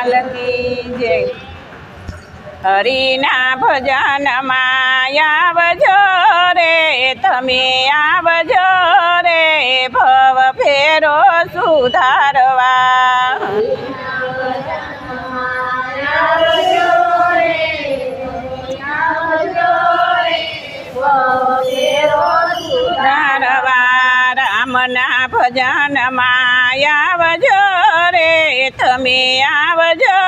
લાલ કી જય। હરિના ભજનમાં આવજો રે તમે આવજો રે ભવ ફેરો સુધારવા। રામના ભજનમાં આવજો રે તમે આવજો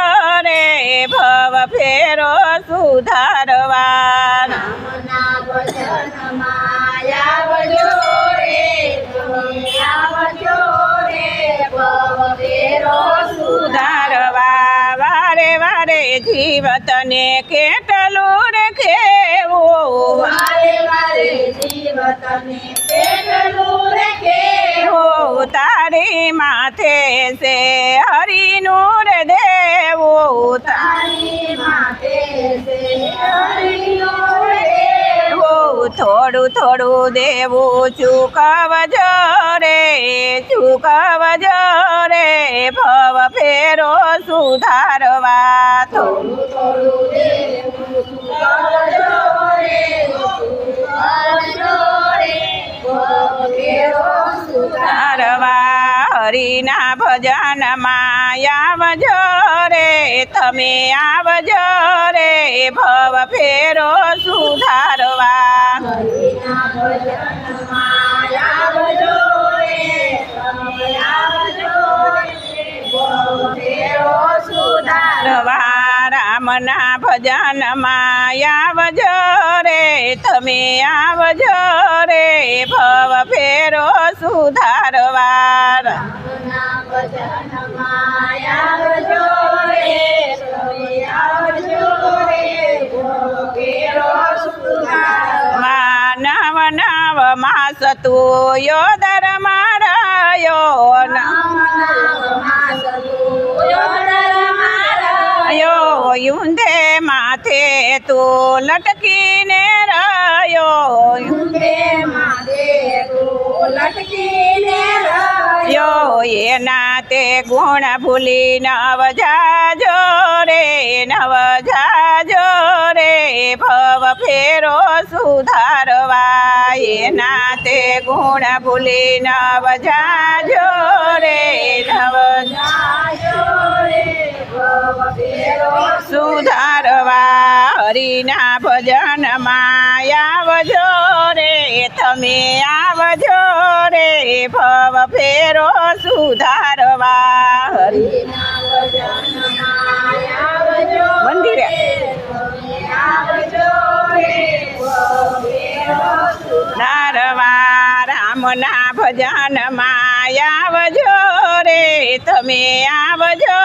રે ભવ ફેરો સુધારવા। રામના ભજનમાં આવજો રે તમે આવજો રે ભવ ફેરો સુધારવા। વારે વારે જીવતને કેટલું રે કેવું, વારે વારે જીવતને કેટલું રે કેવું, તારી માથે છે હરિનું રે દેવું, તારી માથે છે હરિનું રે દેવું, થોડું થોડું દેવું ચૂકવજો રે ચૂકવજો રે ભવ ફેરો સુધારવા। થોડું થોડું દેવું ચૂકવજો રે ચૂકવજો રે ભવ ફેરો સુધારવા। હરિના ભજનમાં આવજો રે તમે આવજો રે ભવ ફેરો સુધારવા। હરિના ભજનમાં આવજો રે તમે આવજો રે ભવ ફેરો સુધારવા। રામના ભજનમાં આવજો રે તમે આવજો રે ભવ ફેરો સુધારવા। રામના ભજનમાં આવજો રે તમે આવજો રે ભવ ફેરો સુધારવા। નવ નવ માસ તું યોદર મારાયો યુંધે માથે તું લટકીને રહ્યો, એના તે ગુણ ભૂલી નવ જાજો રે નવ જાજો રે ભવ ફેરો સુધારવા। એના તે ગુણ ભૂલી નવ જાજો રે નવ જાજો રે ભવ ફેરો સુધારવા। હરિના ભજનમાં આવજો રે તમે આવજો રે ભવ ફેરો સુધારવા। હરિના ભજનમાં આવજો મંદિરે તમે આવજો રે ભવ ફેરો સુધારવા। રામના ભજનમાં આવજો રે તમે આવજો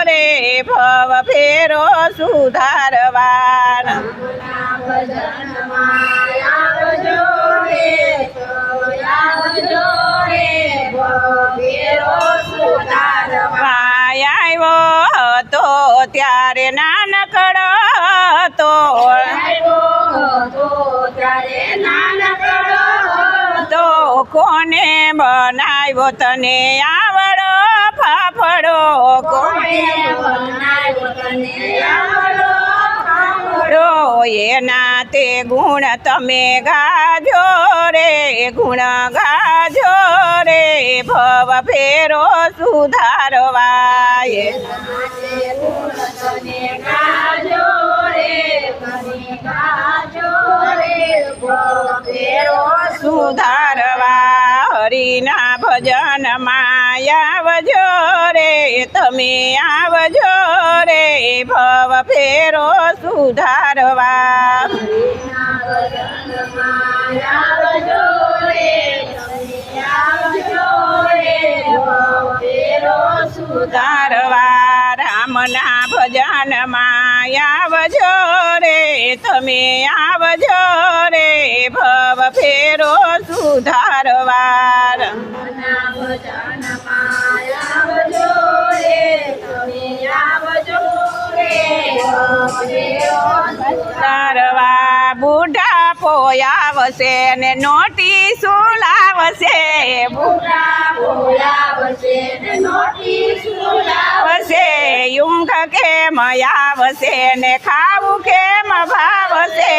રે ભવ ફેરો સુધારવા। રામના ભજનમાં આવજો રે તમે આવજો રે ભવ ફેરો સુધારવા। આવ્યો હતો ત્યારે નાનકડો હતો, ત્યારે નાનકડો તો કોને બનાવ્યો તને આવડો ફાફડો, કોણે બનાવ્યો તને આવડો ફાફડો, એના તે ગુણ તમે ગાજો રે ગુણ ગાજો રે ભવ ફેરો સુધારવા। નાચે ગુણ તને ગાજો રે તને ગાજો રે ભવ ફેરો સુધારવા। હરિના ભજનમાં આવજો રે તમે આવજો રે ભવ ફેરો સુધારવા। હરિના ભજનમાં આવજો રે તમે આવજો રે ભવ ફેરો સુધારવા। રામના ભજનમાં આવજો રે તમે આવજો રે ભવ ફેરો સુધારવા। રામના ભજનમાં આવજો રે તમે આવજો રે ભવ ફેરો સુધારવા। બુઢા પોયાવશે ને નોટિસો લાવશે, બુઢા બોલાવશે ને નોટિસ લાવશે, ઊંઘ કેમ આવશે ને ખાવું કેમ ભાવશે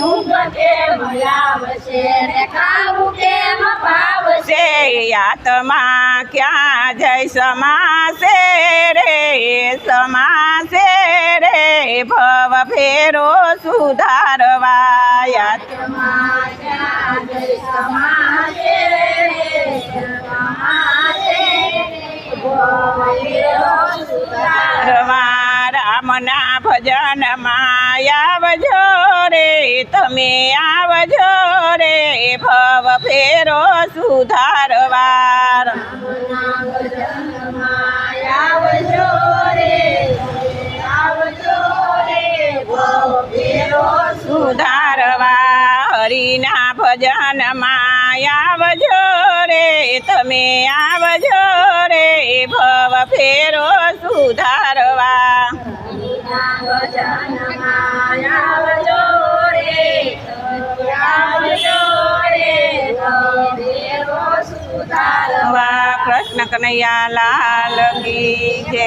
ઊંઘ કેમ આવશે ને ખાવું કેમ ભાવશે આત્મા ક્યાં જય સમાસે રે સમાસે રે ભવ ફેરો સુધારવા રામના ભજનમાં આવજો રે તમે આવજો રે ભવ ફેરો સુધારવા સુધારવા હરિના ભજનમાં આવજો રે તમે આવજો રે ભવ ફેરો સુધારવા કૃષ્ણ કનૈયા લાલ કી જય